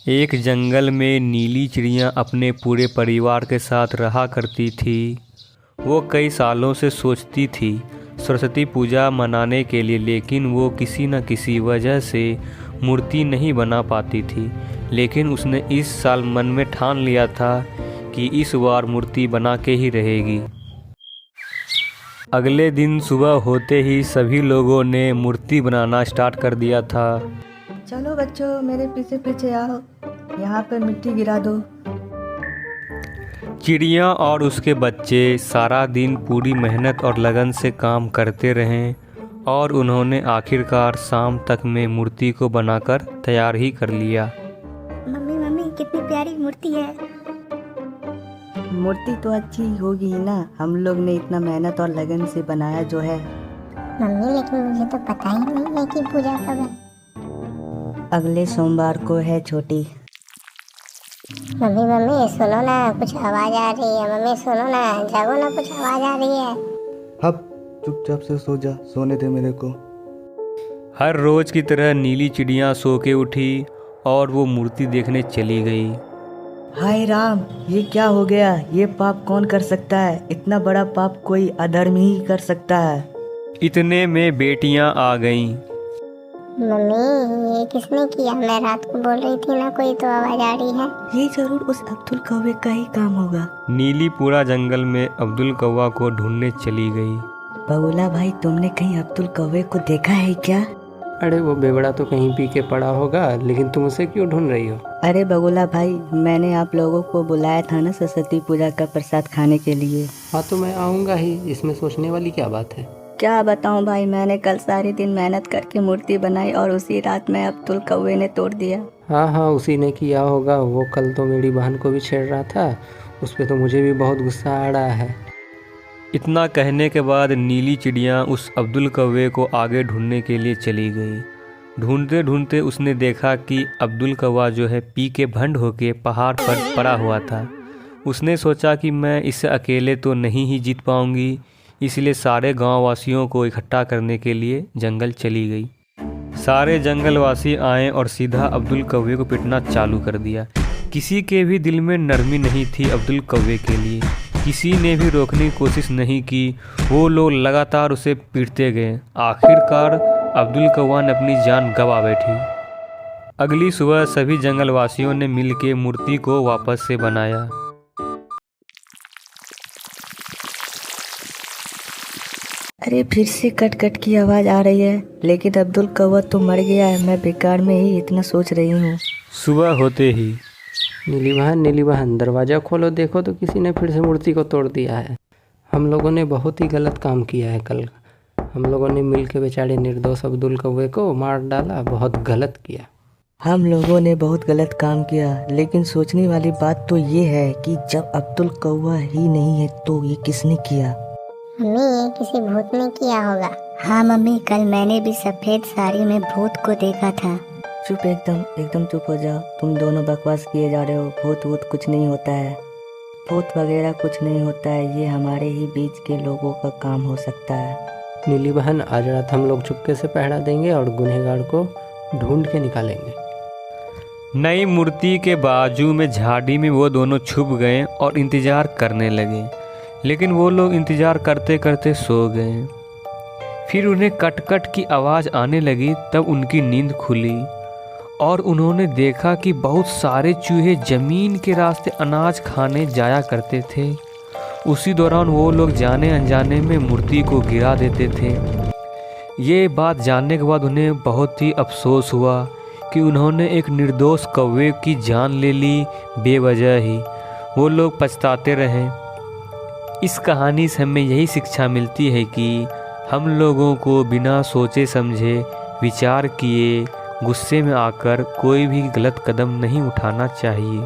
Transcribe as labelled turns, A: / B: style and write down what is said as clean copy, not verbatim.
A: एक जंगल में नीली चिड़िया अपने पूरे परिवार के साथ रहा करती थी। वो कई सालों से सोचती थी सरस्वती पूजा मनाने के लिए, लेकिन वो किसी न किसी वजह से मूर्ति नहीं बना पाती थी। लेकिन उसने इस साल मन में ठान लिया था कि इस बार मूर्ति बना के ही रहेगी। अगले दिन सुबह होते ही सभी लोगों ने मूर्ति बनाना स्टार्ट कर दिया था।
B: चलो बच्चों, मेरे पीछे पीछे आओ, यहाँ पर मिट्टी गिरा दो।
A: चिड़िया और उसके बच्चे सारा दिन पूरी मेहनत और लगन से काम करते रहे और उन्होंने आखिरकार शाम तक में मूर्ति को बनाकर तैयार ही कर लिया।
C: मम्मी मम्मी कितनी प्यारी मूर्ति है।
B: मूर्ति तो अच्छी होगी ही ना, हम लोग ने इतना मेहनत और लगन से बनाया जो है।
C: मम्मी लेकिन मुझे तो पता ही नहीं है कि पूजा कब है।
B: अगले सोमवार को है छोटी।
C: मम्मी मम्मी सुनो ना, कुछ आवाज आ रही है। मम्मी सुनो ना, जागो ना, कुछ आवाज आ रही है।
D: अब चुपचाप से सो जा, सोने दे मेरे को।
A: हर रोज की तरह नीली चिड़िया सो के उठी और वो मूर्ति देखने चली गई।
B: हाय राम, ये क्या हो गया? ये पाप कौन कर सकता है? इतना बड़ा पाप कोई अधर्मी ही कर सकता है।
A: इतने में बेटियां आ गईं।
C: मम्मी ये किसने किया? मैं रात को बोल रही थी ना, कोई तो आवाज आ रही है।
B: ये जरूर उस अब्दुल कौवे का ही काम होगा।
A: नीली पूरा जंगल में अब्दुल कौवा को ढूंढने चली गई।
B: बगुला भाई, तुमने कहीं अब्दुल कौवे को देखा है क्या?
E: अरे वो बेवड़ा तो कहीं पी के पड़ा होगा, लेकिन तुम उसे क्यों ढूंढ रही हो?
B: अरे बगुला भाई, मैंने आप लोगों को बुलाया था ना सरस्वती पूजा का प्रसाद खाने के लिए।
E: हाँ तो मैं आऊँगा ही, इसमें सोचने वाली क्या बात है।
B: क्या बताऊं भाई, मैंने कल सारे दिन मेहनत करके मूर्ति बनाई और उसी रात में अब्दुल कौवे ने तोड़ दिया।
E: हाँ हाँ उसी ने किया होगा। वो कल तो मेरी बहन को भी छेड़ रहा था, उस पर तो मुझे भी बहुत गुस्सा आ रहा है।
A: इतना कहने के बाद नीली चिड़िया उस अब्दुल कौवे को आगे ढूंढने के लिए चली गई। ढूंढते ढूंढते उसने देखा कि अब्दुल कौवा जो है पी के भंड होके पहाड़ पर पड़ा हुआ था। उसने सोचा कि मैं इससे अकेले तो नहीं ही जीत पाऊंगी, इसलिए सारे गांव वासियों को इकट्ठा करने के लिए जंगल चली गई। सारे जंगलवासी आए और सीधा अब्दुल कौवे को पीटना चालू कर दिया। किसी के भी दिल में नरमी नहीं थी अब्दुल कौवे के लिए। किसी ने भी रोकने की कोशिश नहीं की। वो लोग लगातार उसे पीटते गए। आखिरकार अब्दुल कौवा ने अपनी जान गंवा बैठी। अगली सुबह सभी जंगलवासियों ने मिलकर मूर्ति को वापस से बनाया।
B: अरे फिर से कट कट की आवाज आ रही है, लेकिन अब्दुल कौवा तो मर गया है। मैं बेकार में ही इतना सोच रही हूँ।
A: सुबह होते ही
E: नीली बहन दरवाज़ा खोलो, देखो तो किसी ने फिर से मूर्ति को तोड़ दिया है। हम लोगों ने बहुत ही गलत काम किया है। कल हम लोगों ने मिल के बेचारे निर्दोष अब्दुल कौवे को मार डाला, बहुत गलत किया।
B: हम लोगों ने बहुत गलत काम किया, लेकिन सोचने वाली बात तो ये है कि जब अब्दुल कौवा ही नहीं है तो ये किसने किया?
C: मम्मी ये किसी भूत ने किया होगा।
F: हाँ मम्मी, कल मैंने भी सफेद साड़ी में भूत को देखा था।
B: चुप, एकदम चुप हो जाओ। तुम दोनों बकवास किए जा रहे हो। भूत वूत कुछ नहीं होता है। भूत वगैरह कुछ नहीं होता है। ये हमारे ही बीच के लोगों का काम हो सकता है।
E: नीली बहन आज रात हम लोग चुपके से पहरा देंगे और गुनहगार को ढूंढ के निकालेंगे।
A: नई मूर्ति के बाजू में झाड़ी में वो दोनों छुप गए और इंतजार करने लगे। लेकिन वो लोग इंतजार करते करते सो गए। फिर उन्हें कटकट की आवाज़ आने लगी। तब उनकी नींद खुली और उन्होंने देखा कि बहुत सारे चूहे ज़मीन के रास्ते अनाज खाने जाया करते थे। उसी दौरान वो लोग जाने अनजाने में मूर्ति को गिरा देते थे। ये बात जानने के बाद उन्हें बहुत ही अफसोस हुआ कि उन्होंने एक निर्दोष कौवे की जान ले ली बेवजह ही। वो लोग पछताते रहे। इस कहानी से हमें यही शिक्षा मिलती है कि हम लोगों को बिना सोचे समझे, विचार किए, गुस्से में आकर कोई भी गलत कदम नहीं उठाना चाहिए।